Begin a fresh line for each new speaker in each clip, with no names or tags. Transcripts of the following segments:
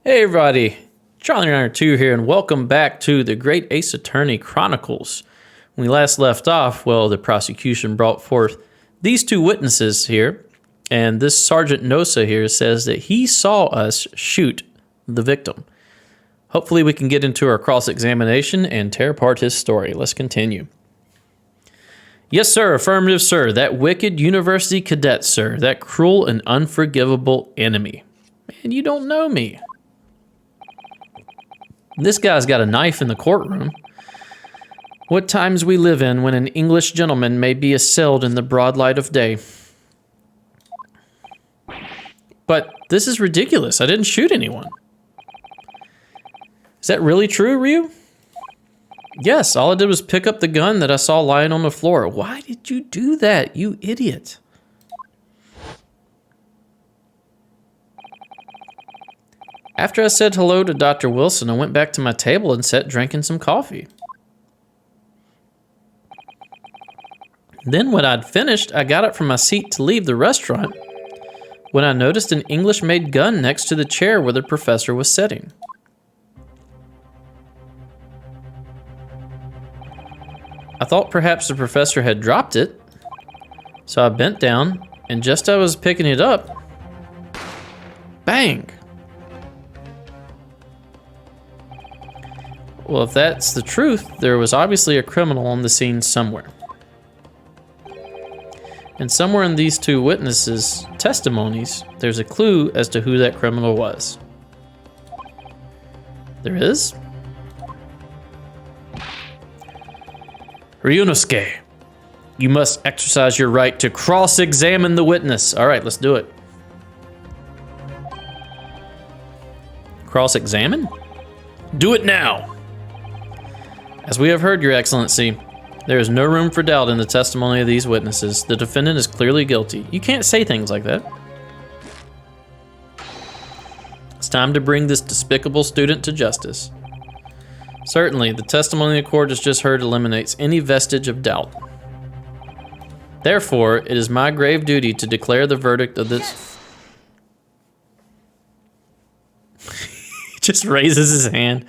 Hey everybody, Charlie 902 here, and welcome back to the Great Ace Attorney Chronicles. When we last left off, well, the prosecution brought forth these two witnesses here, and this Sergeant Nosa here says that he saw us shoot the victim. Hopefully we can get into our cross-examination and tear apart his story. Let's continue. Yes, sir, affirmative, sir. That wicked university cadet, sir. That cruel and unforgivable enemy. Man, you don't know me. This guy's got a knife in the courtroom. What times we live in when an English gentleman may be assailed in the broad light of day. But this is ridiculous. I didn't shoot anyone. Is that really true, Ryu? Yes, all I did was pick up the gun that I saw lying on the floor. Why did you do that, you idiot? After I said hello to Dr. Wilson, I went back to my table and sat drinking some coffee. Then when I'd finished, I got up from my seat to leave the restaurant when I noticed an English-made gun next to the chair where the professor was sitting. I thought perhaps the professor had dropped it, so I bent down, and just as I was picking it up, bang! Well, if that's the truth, there was obviously a criminal on the scene somewhere. And somewhere in these two witnesses' testimonies, there's a clue as to who that criminal was. There is? Ryunosuke, you must exercise your right to cross-examine the witness. All right, let's do it. Cross-examine? Do it now. As we have heard, Your Excellency, there is no room for doubt in the testimony of these witnesses. The defendant is clearly guilty. You can't say things like that. It's time to bring this despicable student to justice. Certainly, the testimony the court has just heard eliminates any vestige of doubt. Therefore, it is my grave duty to declare the verdict of this... He just raises his hand.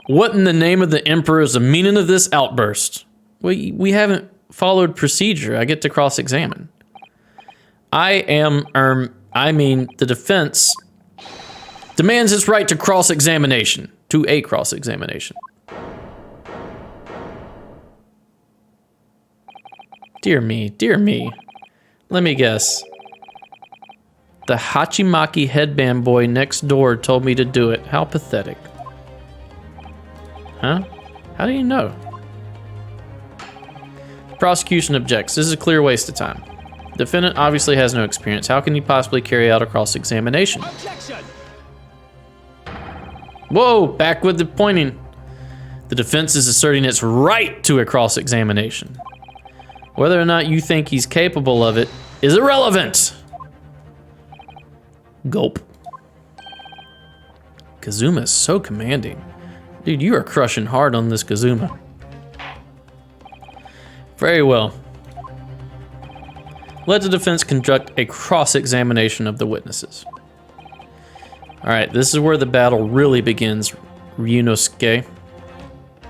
What in the name of the Emperor is the meaning of this outburst? We haven't followed procedure. I get to cross-examine. The defense demands its right to cross-examination, to a cross-examination. Dear me, dear me. Let me guess. The Hachimaki headband boy next door told me to do it. How pathetic. Huh? How do you know? The prosecution objects. This is a clear waste of time. The defendant obviously has no experience. How can he possibly carry out a cross-examination?
Objection!
Whoa, back with the pointing. The defense is asserting its right to a cross-examination. Whether or not you think he's capable of it is irrelevant. Gulp. Kazuma is so commanding. Dude, you are crushing hard on this Kazuma. Very well. Let the defense conduct a cross-examination of the witnesses. Alright, this is where the battle really begins, Ryunosuke.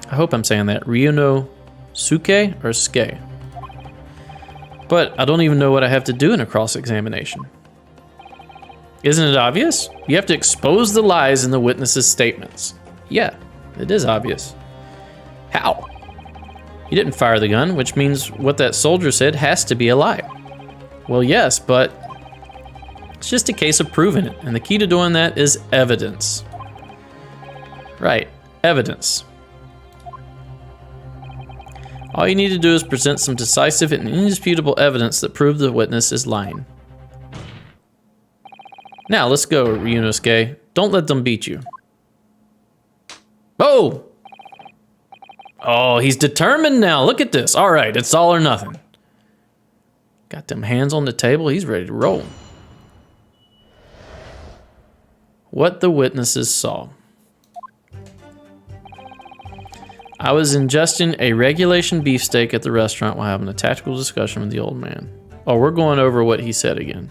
I hope I'm saying that. Ryunosuke or Ske? But I don't even know what I have to do in a cross-examination. Isn't it obvious? You have to expose the lies in the witnesses' statements. Yeah. It is obvious. How? You didn't fire the gun, which means what that soldier said has to be a lie. Well, yes, but it's just a case of proving it, and the key to doing that is evidence. Right, evidence. All you need to do is present some decisive and indisputable evidence that proves the witness is lying. Now, let's go, Ryunosuke. Don't let them beat you. Oh! Oh, he's determined now. Look at this. All right, it's all or nothing. Got them hands on the table. He's ready to roll. What the witnesses saw. I was ingesting a regulation beefsteak at the restaurant while having a tactical discussion with the old man. Oh, we're going over what he said again.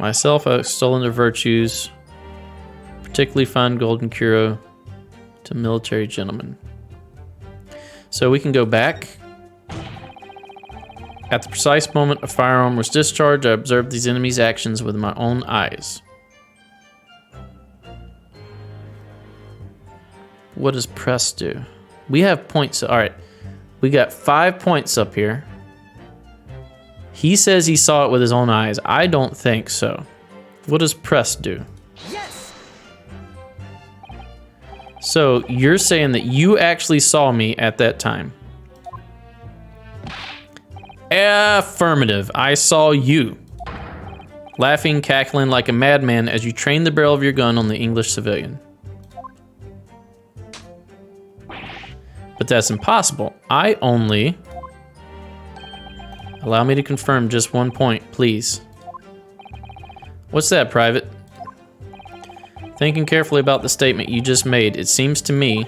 Myself, I've stolen the virtues, particularly fine golden curio to military gentlemen. So we can go back. At the precise moment a firearm was discharged, I observed these enemies' actions with my own eyes. What does press do? We have points. All right. We got 5 points up here. He says he saw it with his own eyes. I don't think so. What does press do?
Yes.
So you're saying that you actually saw me at that time? Affirmative. I saw you. Laughing, cackling like a madman as you trained the barrel of your gun on the English civilian. But that's impossible. I only... Allow me to confirm just 1 point, please. What's that, Private? Thinking carefully about the statement you just made, it seems to me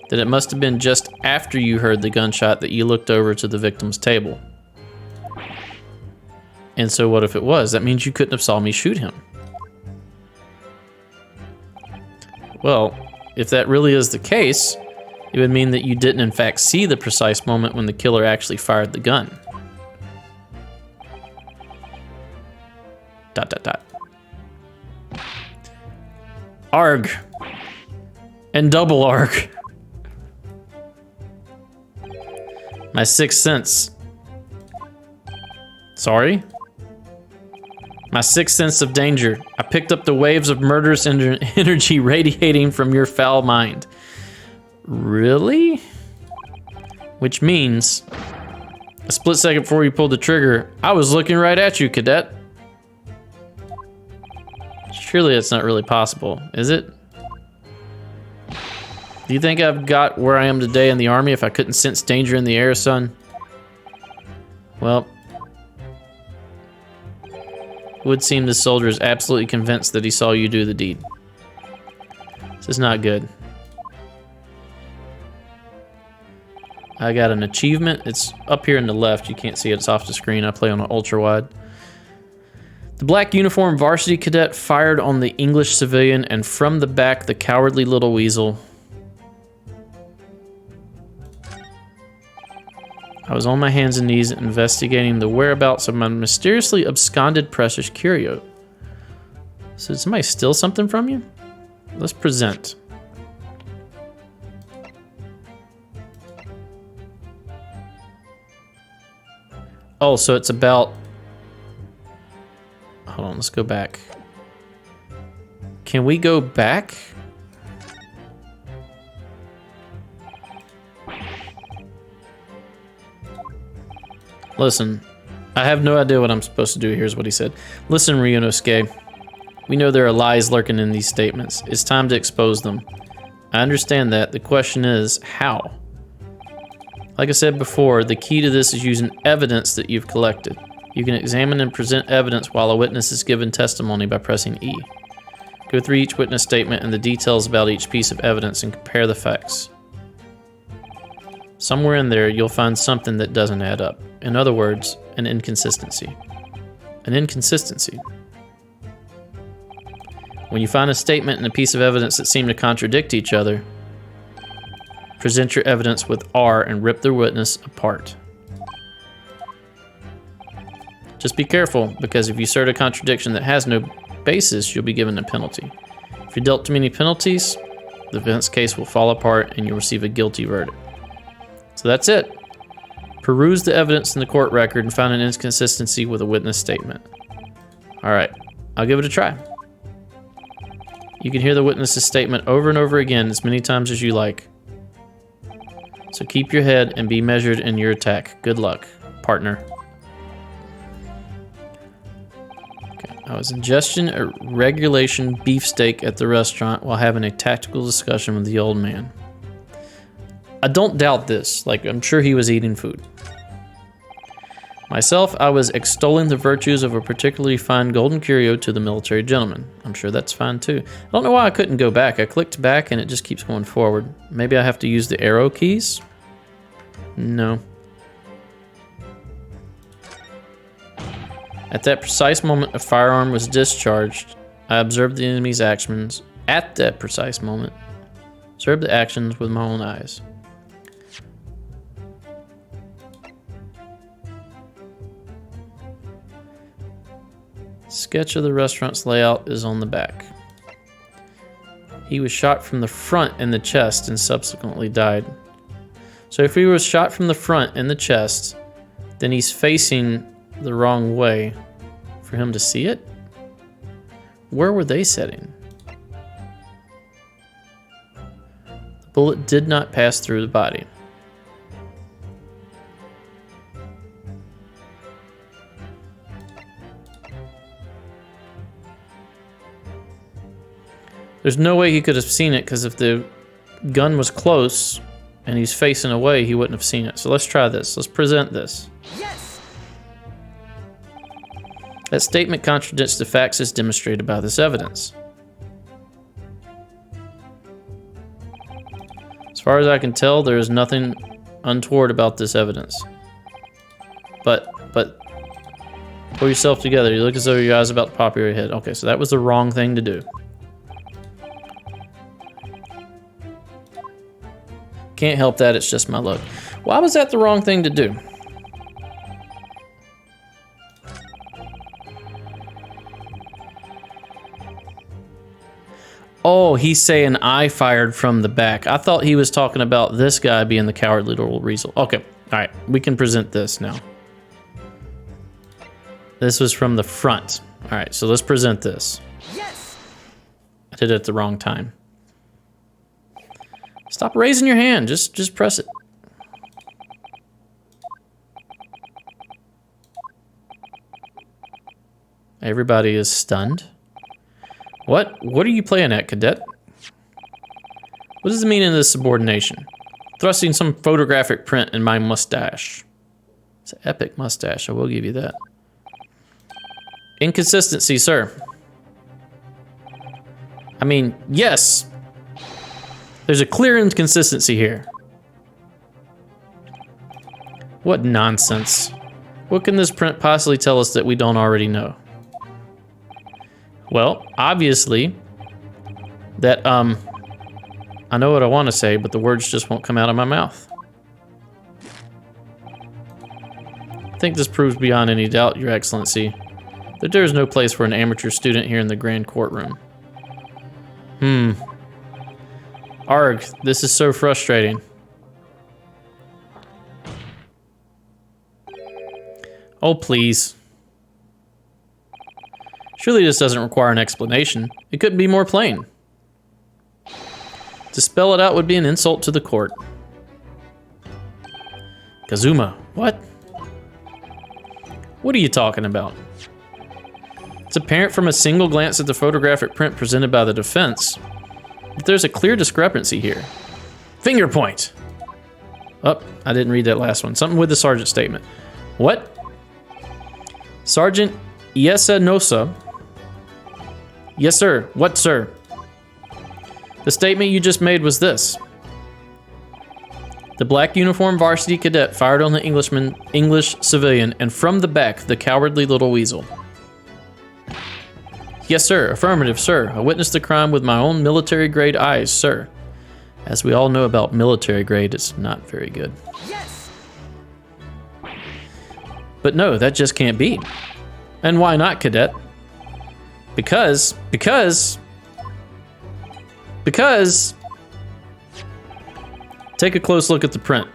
that it must have been just after you heard the gunshot that you looked over to the victim's table. And so what if it was? That means you couldn't have saw me shoot him. Well, if that really is the case, it would mean that you didn't in fact see the precise moment when the killer actually fired the gun. ... Arg. And double arg. My sixth sense. Sorry? My sixth sense of danger. I picked up the waves of murderous energy radiating from your foul mind. Really? Which means, a split second before you pulled the trigger, I was looking right at you, cadet. Surely that's not really possible, is it? Do you think I've got where I am today in the army if I couldn't sense danger in the air, son? Well, it would seem this soldier is absolutely convinced that he saw you do the deed. This is not good. I got an achievement. It's up here in the left. You can't see it. It's off the screen. I play on an ultra wide. The black uniformed varsity cadet fired on the English civilian, and from the back, the cowardly little weasel. I was on my hands and knees investigating the whereabouts of my mysteriously absconded precious curio. So did somebody steal something from you? Let's present. Oh, so it's about... Hold on, let's go back. Can we go back? Listen, I have no idea what I'm supposed to do. Here's what he said. Listen, Ryunosuke. We know there are lies lurking in these statements. It's time to expose them. I understand that. The question is, how? Like I said before, the key to this is using evidence that you've collected. You can examine and present evidence while a witness is given testimony by pressing E. Go through each witness statement and the details about each piece of evidence and compare the facts. Somewhere in there, you'll find something that doesn't add up. In other words, an inconsistency. An inconsistency. When you find a statement and a piece of evidence that seem to contradict each other, present your evidence with R and rip the witness apart. Just be careful, because if you assert a contradiction that has no basis, you'll be given a penalty. If you're dealt too many penalties, the defense case will fall apart and you'll receive a guilty verdict. So that's it. Peruse the evidence in the court record and find an inconsistency with a witness statement. All right, I'll give it a try. You can hear the witness's statement over and over again as many times as you like. So keep your head and be measured in your attack. Good luck, partner. Okay, I was ingesting a regulation beefsteak at the restaurant while having a tactical discussion with the old man. I don't doubt this. Like, I'm sure he was eating food. Myself, I was extolling the virtues of a particularly fine golden curio to the military gentleman. I'm sure that's fine too. I don't know why I couldn't go back. I clicked back and it just keeps going forward. Maybe I have to use the arrow keys? No. At that precise moment, a firearm was discharged. I observed the enemy's actions at that precise moment. Observed the actions with my own eyes. Sketch of the restaurant's layout is on the back. He was shot from the front in the chest and subsequently died. So if he was shot from the front in the chest, then he's facing the wrong way for him to see it? Where were they sitting? The bullet did not pass through the body. There's no way he could have seen it, because if the gun was close and he's facing away, he wouldn't have seen it. So let's try this. Let's present this.
Yes.
That statement contradicts the facts as demonstrated by this evidence. As far as I can tell, there is nothing untoward about this evidence. But pull yourself together. You look as though your eyes are about to pop your head. Okay, so that was the wrong thing to do. Can't help that, it's just my luck. Why was that the wrong thing to do? Oh, he's saying I fired from the back. I thought he was talking about this guy being the cowardly little weasel. Okay, all right, we can present this now. This was from the front. All right, so let's present this.
Yes.
I did it at the wrong time. Stop raising your hand. Just press it. Everybody is stunned. What are you playing at, cadet? What does it mean in this subordination? Thrusting some photographic print in my mustache. It's an epic mustache, I will give you that. Inconsistency, sir. I mean, yes. There's a clear inconsistency here. What nonsense. What can this print possibly tell us that we don't already know? Well, obviously, that, I know what I want to say, but the words just won't come out of my mouth. I think this proves beyond any doubt, Your Excellency, that there is no place for an amateur student here in the grand courtroom. Arg, this is so frustrating. Oh, please. Surely this doesn't require an explanation. It couldn't be more plain. To spell it out would be an insult to the court. Kazuma, what? What are you talking about? It's apparent from a single glance at the photographic print presented by the defense that there's a clear discrepancy here. Finger point. Oh, I didn't read that last one. Something with the sergeant statement. What? Sergeant Iesanosa. Yes, sir. What, sir? The statement you just made was this. The black uniformed varsity cadet fired on the English civilian, and from the back, the cowardly little weasel. Yes, sir. Affirmative, sir. I witnessed the crime with my own military-grade eyes, sir. As we all know about military grade, it's not very good.
Yes.
But no, that just can't be. And why not, cadet? Because... Take a close look at the print.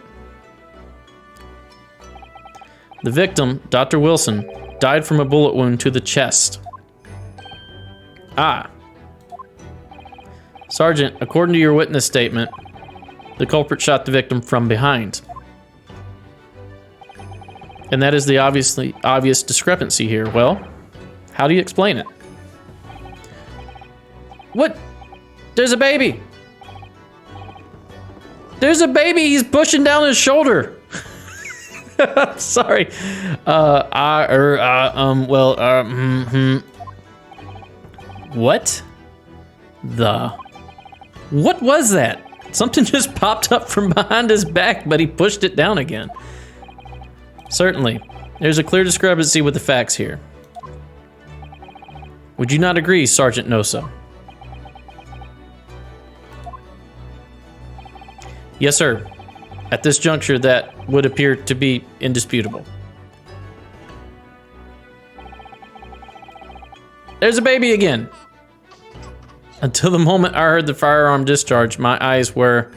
The victim, Dr. Wilson, died from a bullet wound to the chest. Ah. Sergeant, according to your witness statement, the culprit shot the victim from behind. And that is the obvious discrepancy here. Well, how do you explain it? What? There's a baby. There's a baby. He's pushing down his shoulder. Sorry. What? What was that? Something just popped up from behind his back, but he pushed it down again. Certainly. There's a clear discrepancy with the facts here. Would you not agree, Sergeant Nosa? Yes, sir. At this juncture, that would appear to be indisputable. There's a baby again. Until the moment I heard the firearm discharge, my eyes were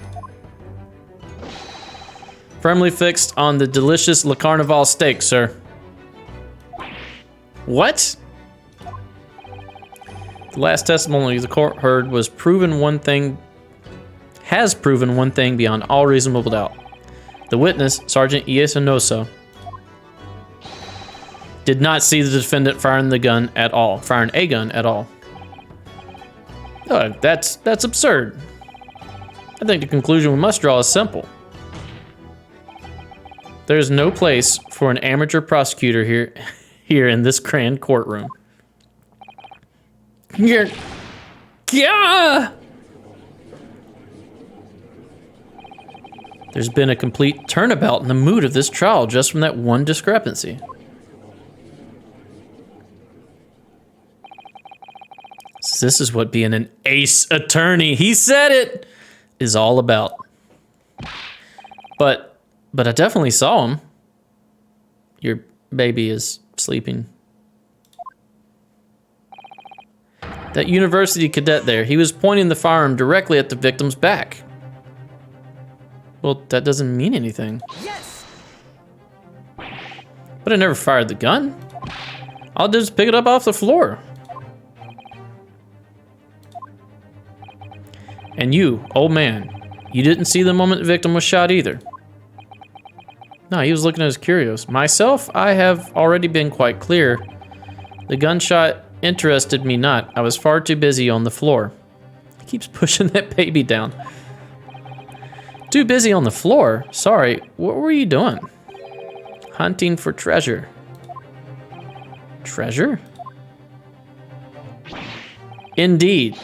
firmly fixed on the delicious Le Carnival steak, sir. What? The last testimony the court heard has proven one thing beyond all reasonable doubt. The witness, Sergeant Iesanosa, did not see the defendant firing a gun at all. Oh, that's absurd. I think the conclusion we must draw is simple. There's no place for an amateur prosecutor here in this grand courtroom. Yeah. There's been a complete turnabout in the mood of this trial just from that one discrepancy. So this is what being an ace attorney, he said it, is all about. But I definitely saw him. Your baby is sleeping. That university cadet there, he was pointing the firearm directly at the victim's back. Well, that doesn't mean anything.
Yes.
But I never fired the gun. I'll just pick it up off the floor. And you, old man, you didn't see the moment the victim was shot either. No, he was looking at his curios. Myself, I have already been quite clear. The gunshot interested me not. I was far too busy on the floor. He keeps pushing that baby down. Too busy on the floor? Sorry, what were you doing? Hunting for treasure. Treasure? Indeed.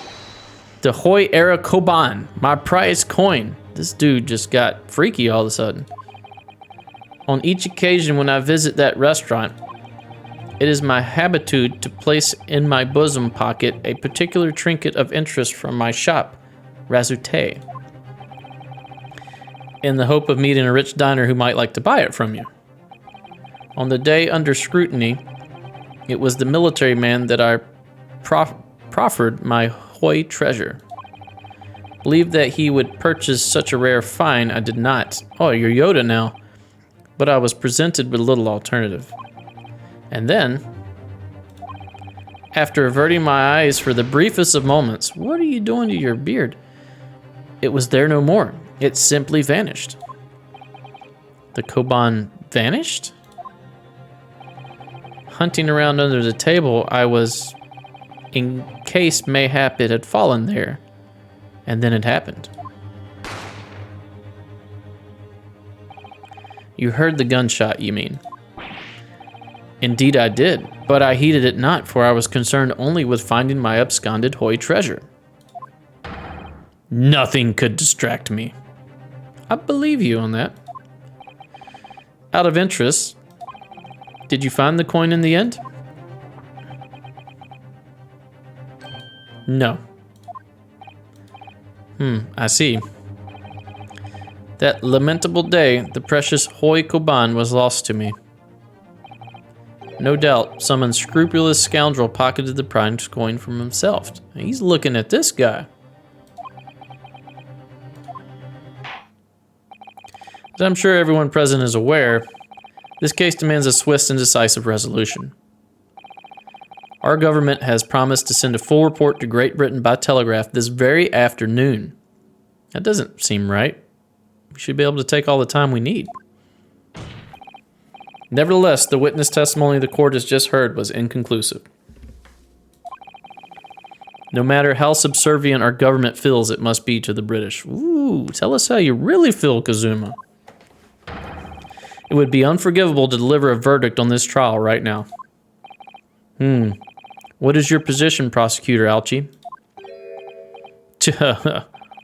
The Hoy Era Koban, my prized coin. This dude just got freaky all of a sudden. On each occasion when I visit that restaurant, it is my habitude to place in my bosom pocket a particular trinket of interest from my shop, Razute, in the hope of meeting a rich diner who might like to buy it from you. On the day under scrutiny, it was the military man that I proffered my Hoy treasure. Believed that he would purchase such a rare find. I did not. Oh, you're Yoda now. But I was presented with little alternative. And then, after averting my eyes for the briefest of moments, what are you doing to your beard? It was there no more. It simply vanished. The Koban vanished? Hunting around under the table, I was, in case mayhap it had fallen there, and then it happened. You heard the gunshot, you mean? Indeed I did, but I heeded it not, for I was concerned only with finding my absconded Hoy treasure. Nothing could distract me. I believe you on that. Out of interest, did you find the coin in the end? No. I see. That lamentable day, the precious Hoy Koban was lost to me. No doubt, some unscrupulous scoundrel pocketed the prize coin from himself. He's looking at this guy. As I'm sure everyone present is aware, this case demands a swift and decisive resolution. Our government has promised to send a full report to Great Britain by telegraph this very afternoon. That doesn't seem right. We should be able to take all the time we need. Nevertheless, the witness testimony the court has just heard was inconclusive. No matter how subservient our government feels it must be to the British. Ooh, tell us how you really feel, Kazuma. It would be unforgivable to deliver a verdict on this trial right now. What is your position, Prosecutor Alchi?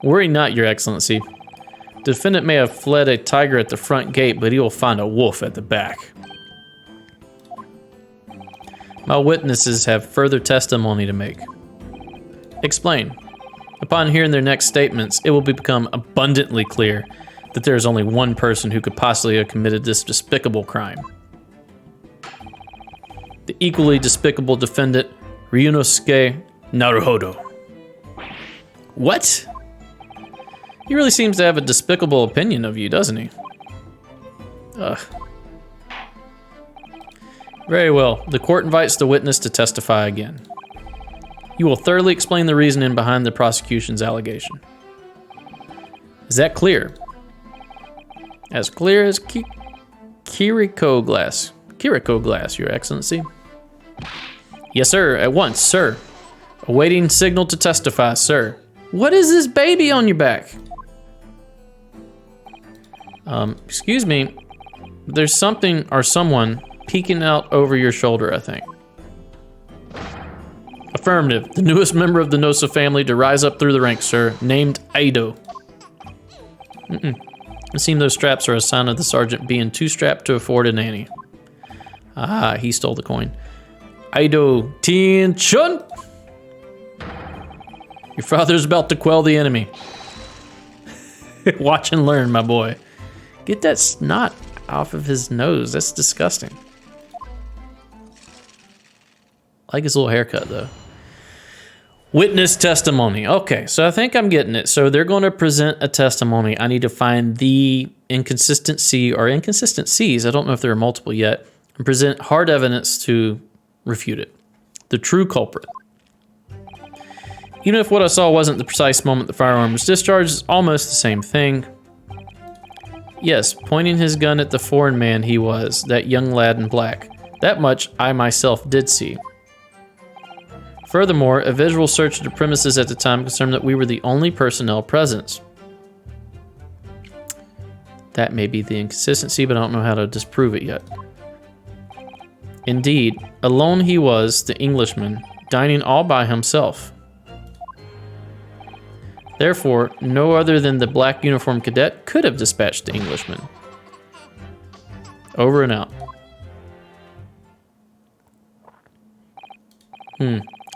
Worry not, Your Excellency. The defendant may have fled a tiger at the front gate, but he will find a wolf at the back. My witnesses have further testimony to make. Explain. Upon hearing their next statements, it will become abundantly clear that there is only one person who could possibly have committed this despicable crime. The equally despicable defendant, Ryunosuke Naruhodo. What? He really seems to have a despicable opinion of you, doesn't he? Ugh. Very well. The court invites the witness to testify again. You will thoroughly explain the reasoning behind the prosecution's allegation. Is that clear? As clear as Kiriko glass. Kiriko glass, Your Excellency. Yes, sir. At once, sir. Awaiting signal to testify, sir. What is this baby on your back? Excuse me. There's something or someone peeking out over your shoulder, I think. Affirmative. The newest member of the Nosa family to rise up through the ranks, sir. Named Aido. It seems those straps are a sign of the sergeant being too strapped to afford a nanny. Ah, he stole the coin. Aido Tien-chun! Your father's about to quell the enemy. Watch and learn, my boy. Get that snot off of his nose. That's disgusting. I like his little haircut, though. Witness testimony. Okay, so I think I'm getting it. So they're going to present a testimony. I need to find the inconsistency or inconsistencies. I don't know if there are multiple yet. And present hard evidence to refute it. The true culprit. Even if what I saw wasn't the precise moment the firearm was discharged, it's almost the same thing. Yes, pointing his gun at the foreign man he was, that young lad in black. That much I myself did see. Furthermore, a visual search of the premises at the time confirmed that we were the only personnel present. That may be the inconsistency, but I don't know how to disprove it yet. Indeed, alone he was, the Englishman, dining all by himself. Therefore, no other than the black uniformed cadet could have dispatched the Englishman. Over and out.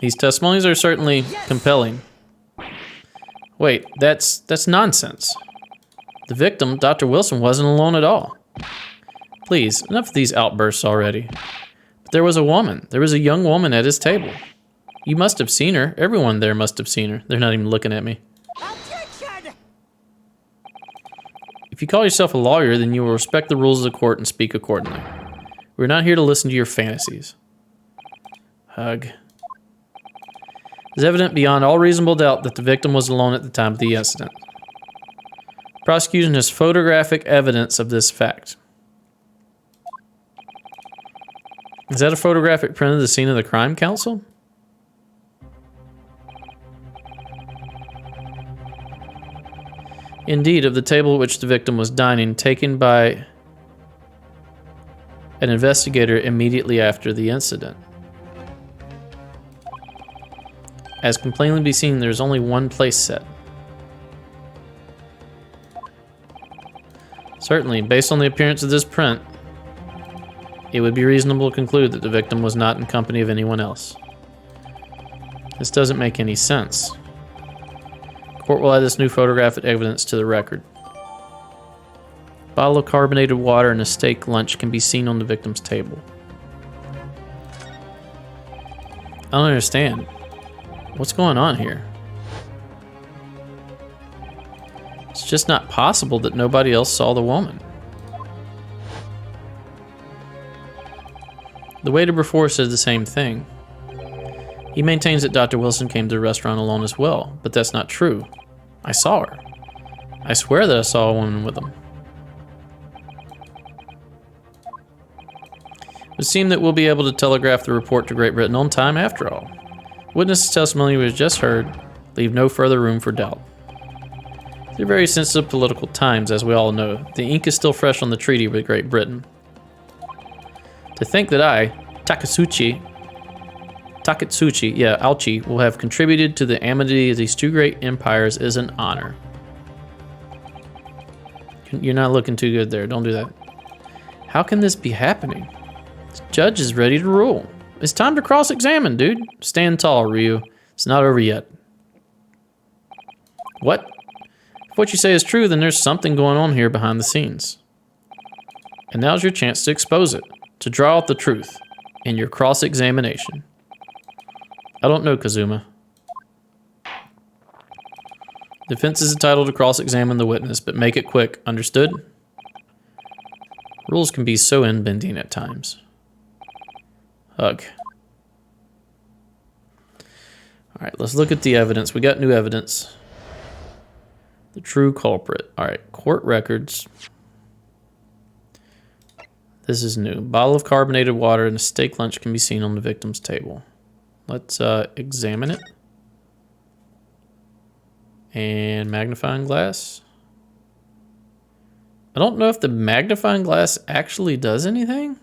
These testimonies are certainly compelling. Wait, that's nonsense. The victim, Dr. Wilson, wasn't alone at all. Please, enough of these outbursts already. But there was a woman. There was a young woman at his table. You must have seen her. Everyone there must have seen her. They're not even looking at me.
Objection!
If you call yourself a lawyer, then you will respect the rules of the court and speak accordingly. We're not here to listen to your fantasies. Hug. It's evident beyond all reasonable doubt that the victim was alone at the time of the incident. Prosecution has photographic evidence of this fact. Is that a photographic print of the scene of the crime, counsel? Indeed, of the table at which the victim was dining, taken by an investigator immediately after the incident. As can plainly be seen, there is only one place set. Certainly, based on the appearance of this print, it would be reasonable to conclude that the victim was not in company of anyone else. This doesn't make any sense. The court will add this new photographic evidence to the record. A bottle of carbonated water and a steak lunch can be seen on the victim's table. I don't understand. What's going on here? It's just not possible that nobody else saw the woman. The waiter before said the same thing. He maintains that Dr. Wilson came to the restaurant alone as well, but that's not true. I saw her. I swear that I saw a woman with him. It would seem that we'll be able to telegraph the report to Great Britain on time after all. Witness's testimony we have just heard leave no further room for doubt. These are very sensitive political times, as we all know. The ink is still fresh on the treaty with Great Britain. To think that I, Takatsuchi, Auchi, will have contributed to the amity of these two great empires is an honor. You're not looking too good there. Don't do that. How can this be happening? The judge is ready to rule. It's time to cross-examine, dude. Stand tall, Ryu. It's not over yet. What? If what you say is true, then there's something going on here behind the scenes. And now's your chance to expose it, to draw out the truth in your cross-examination. I don't know, Kazuma. Defense is entitled to cross-examine the witness, but make it quick, understood? Rules can be so unbending at times. Hug. All right, let's look at the evidence. We got new evidence. The true culprit. All right, court records. This is new. Bottle of carbonated water and a steak lunch can be seen on the victim's table. Let's examine it. And magnifying glass. I don't know if the magnifying glass actually does anything.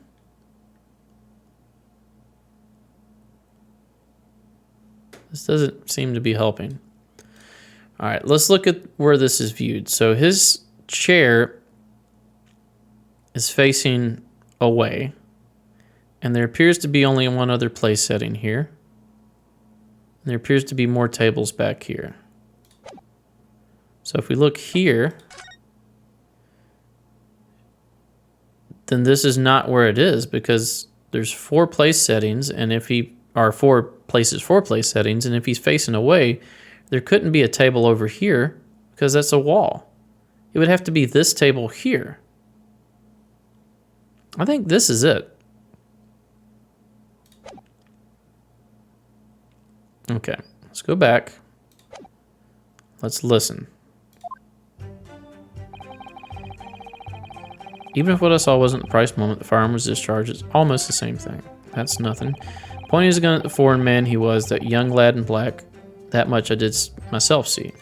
This doesn't seem to be helping. All right, let's look at where this is viewed. So his chair is facing away, and there appears to be only one other place setting here. And there appears to be more tables back here. So if we look here, then this is not where it is, because there's 4 place settings, and if he are 4 places for place settings, and if he's facing away, there couldn't be a table over here because that's a wall. It would have to be this table here. I think this is it. Okay, let's go back. Let's listen. Even if what I saw wasn't the precise moment the firearm was discharged, it's almost the same thing. That's nothing. Pointing his gun at the foreign man he was, that young lad in black, that much I did myself see.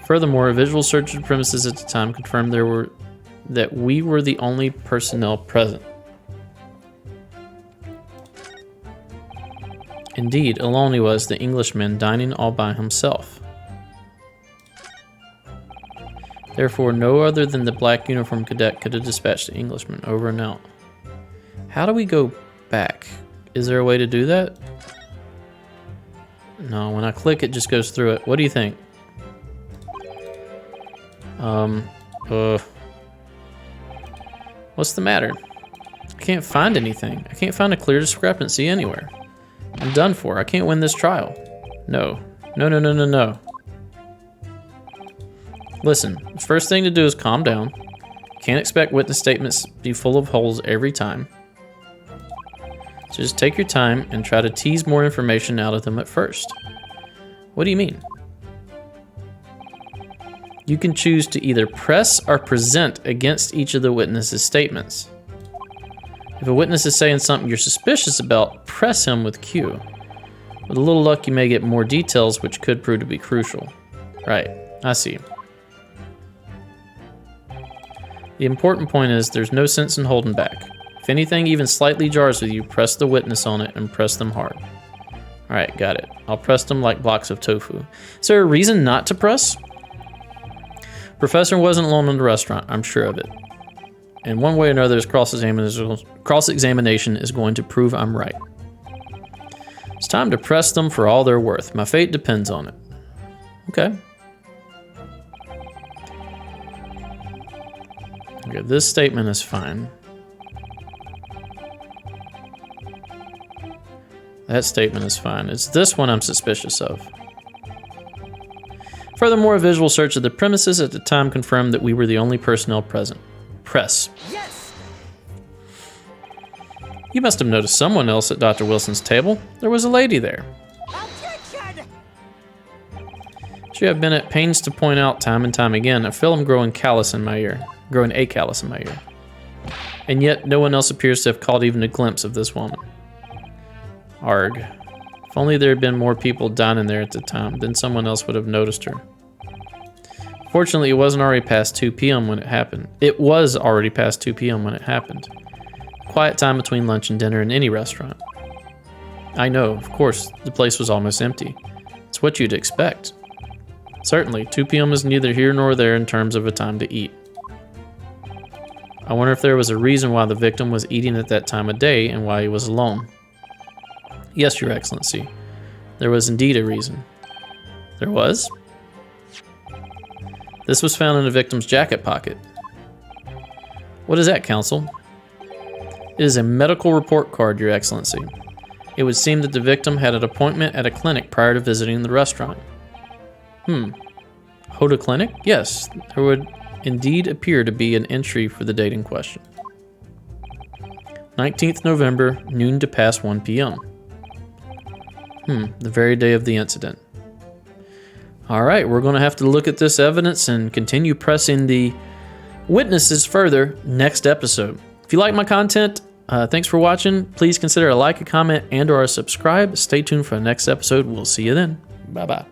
Furthermore, a visual search of the premises at the time confirmed that we were the only personnel present. Indeed, alone he was, the Englishman, dining all by himself. Therefore, no other than the black uniformed cadet could have dispatched the Englishman. Over and out. How do we go back? Is there a way to do that? No, when I click, it just goes through it. What do you think? What's the matter? I can't find anything. I can't find a clear discrepancy anywhere. I'm done for. I can't win this trial. No. No, no, no, no, no. Listen, the first thing to do is calm down. Can't expect witness statements to be full of holes every time. So just take your time and try to tease more information out of them at first. What do you mean? You can choose to either press or present against each of the witness's statements. If a witness is saying something you're suspicious about, press him with Q. With a little luck, you may get more details, which could prove to be crucial. Right, I see. The important point is there's no sense in holding back. If anything even slightly jars with you, press the witness on it and press them hard. All right, got it. I'll press them like blocks of tofu. Is there a reason not to press? Professor wasn't alone in the restaurant, I'm sure of it. And one way or another, this cross-examination is going to prove I'm right. It's time to press them for all they're worth. My fate depends on it. Okay. Okay, this statement is fine. That statement is fine. It's this one I'm suspicious of. Furthermore, a visual search of the premises at the time confirmed that we were the only personnel present. Press. Yes. You must have noticed someone else at Dr. Wilson's table. There was a lady there. Objection! She have been at pains to point out time and time again. I feel I'm growing callous in my ear. Growing a callus in my ear. And yet, no one else appears to have caught even a glimpse of this woman. Arg. If only there had been more people dining there at the time, then someone else would have noticed her. Fortunately, it wasn't already past 2 p.m. when it happened. It was already past 2 p.m. when it happened. Quiet time between lunch and dinner in any restaurant. I know, of course, the place was almost empty. It's what you'd expect. Certainly, 2 p.m. is neither here nor there in terms of a time to eat. I wonder if there was a reason why the victim was eating at that time of day and why he was alone. Yes, Your Excellency. There was indeed a reason. There was? This was found in the victim's jacket pocket. What is that, Counsel? It is a medical report card, Your Excellency. It would seem that the victim had an appointment at a clinic prior to visiting the restaurant. Hoda Clinic? Yes, there would indeed appear to be an entry for the date in question. 19th November, noon to past 1 p.m. The very day of the incident. All right, we're going to have to look at this evidence and continue pressing the witnesses further next episode. If you like my content, thanks for watching. Please consider a like, a comment, and or a subscribe. Stay tuned for the next episode. We'll see you then. Bye-bye.